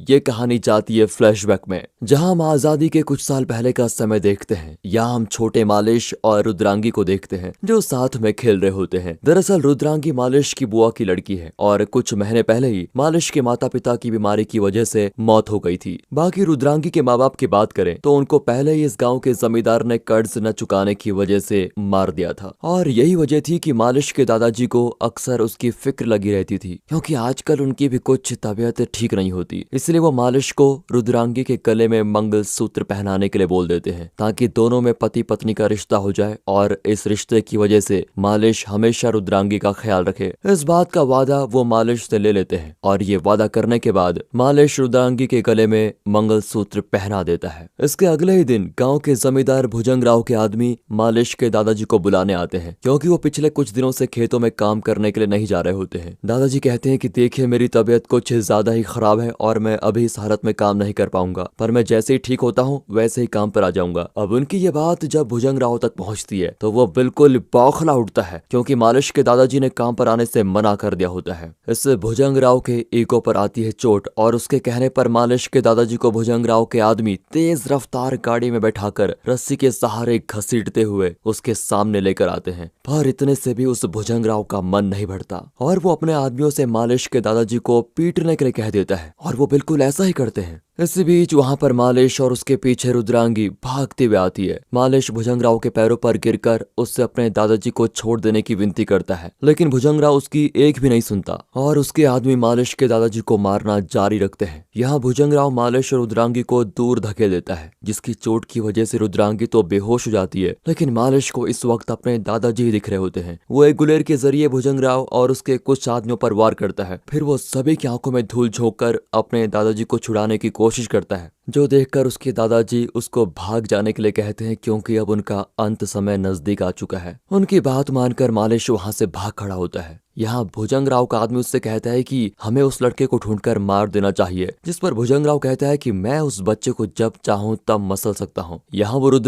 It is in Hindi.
ये कहानी जाती है फ्लैशबैक में, जहां हम आजादी के कुछ साल पहले का समय देखते हैं। यहाँ हम छोटे मालिश और रुद्रांगी को देखते हैं जो साथ में खेल रहे होते हैं। दरअसल रुद्रांगी मालिश की बुआ की लड़की है और कुछ महीने पहले ही मालिश के माता पिता की बीमारी की वजह से मौत हो गई थी। बाकी रुद्रांगी के माँ बाप की बात करें तो उनको पहले ही इस गाँव के जमींदार ने कर्ज न चुकाने की वजह से मार दिया था और यही वजह थी कि मालिश के दादाजी को अक्सर उसकी फिक्र लगी रहती थी, क्योंकि आजकल उनकी भी कुछ तबीयत ठीक नहीं होती। इसलिए वो मालिश को रुद्रांगी के गले में मंगलसूत्र पहनाने के लिए बोल देते हैं ताकि दोनों में पति पत्नी का रिश्ता हो जाए और इस रिश्ते की वजह से मालिश हमेशा रुद्रांगी का ख्याल रखे। इस बात का वादा वो मालिश से ले लेते हैं और ये वादा करने के बाद मालिश रुद्रांगी के गले में मंगलसूत्र पहना देता है। इसके अगले ही दिन गाँव के जमींदार भुजंगराव के आदमी मालिश के दादाजी को बुलाने आते हैं, क्योंकि वो पिछले कुछ दिनों से खेतों में काम करने के लिए नहीं जा रहे होते हैं। दादाजी कहते हैं कि देखिए, मेरी तबीयत कुछ ज्यादा ही खराब है और मैं अभी इस हालत में काम नहीं कर पाऊंगा, पर मैं जैसे ही ठीक होता हूँ वैसे ही काम पर आ जाऊंगा। अब उनकी ये बात जब भुजंगराव तक पहुंचती है तो वो बिल्कुल बौखला उठता है, क्योंकि मालिश के दादाजी ने काम पर आने से मना कर दिया होता है। इससे भुजंगराव के ईगो पर आती है चोट और उसके कहने पर मालिश के दादाजी को भुजंगराव के आदमी तेज रफ्तार गाड़ी में बैठाकर रस्सी के सहारे घसीटते हुए उसके सामने लेकर आते हैं। पर इतने से भी उस भुजंगराव का मन नहीं बढ़ता और वो अपने आदमियों से मालिश के दादाजी को पीटने के लिए कह देता है और वो बिल्कुल ऐसा ही करते हैं। इस बीच वहां पर मालिश और उसके पीछे रुद्रांगी भागती हुई आती है। मालिश भुजंगराव के पैरों पर गिरकर उससे अपने दादाजी को छोड़ देने की विनती करता है, लेकिन भुजंगराव उसकी एक भी नहीं सुनता और उसके आदमी मालिश के दादाजी को मारना जारी रखते हैं। यहाँ भुजंगराव मालिश और रुद्रांगी को दूर धकेल देता है, जिसकी चोट की वजह से रुद्रांगी तो बेहोश हो जाती है, लेकिन मालिश को इस वक्त अपने दादाजी ही दिख रहे होते हैं। वो एक गुलेर के जरिए भुजंगराव और उसके कुछ आदमियों पर वार करता है। फिर वो सभी की आंखों में धूल झोंक कर अपने दादाजी को छुड़ाने की कोशिश करता है, जो देखकर उसके दादाजी उसको भाग जाने के लिए कहते हैं, क्योंकि अब उनका अंत समय नजदीक आ चुका है। उनकी बात मानकर मालिश वहां से भाग खड़ा होता है। यहाँ भुजंगराव का आदमी उससे कहता है कि हमें उस लड़के को ढूंढकर मार देना चाहिए, जिस पर भुजंगराव कहता है कि मैं उस बच्चे को जब चाहूं तब मसल सकता हूँ। यहाँ वो रुद्रा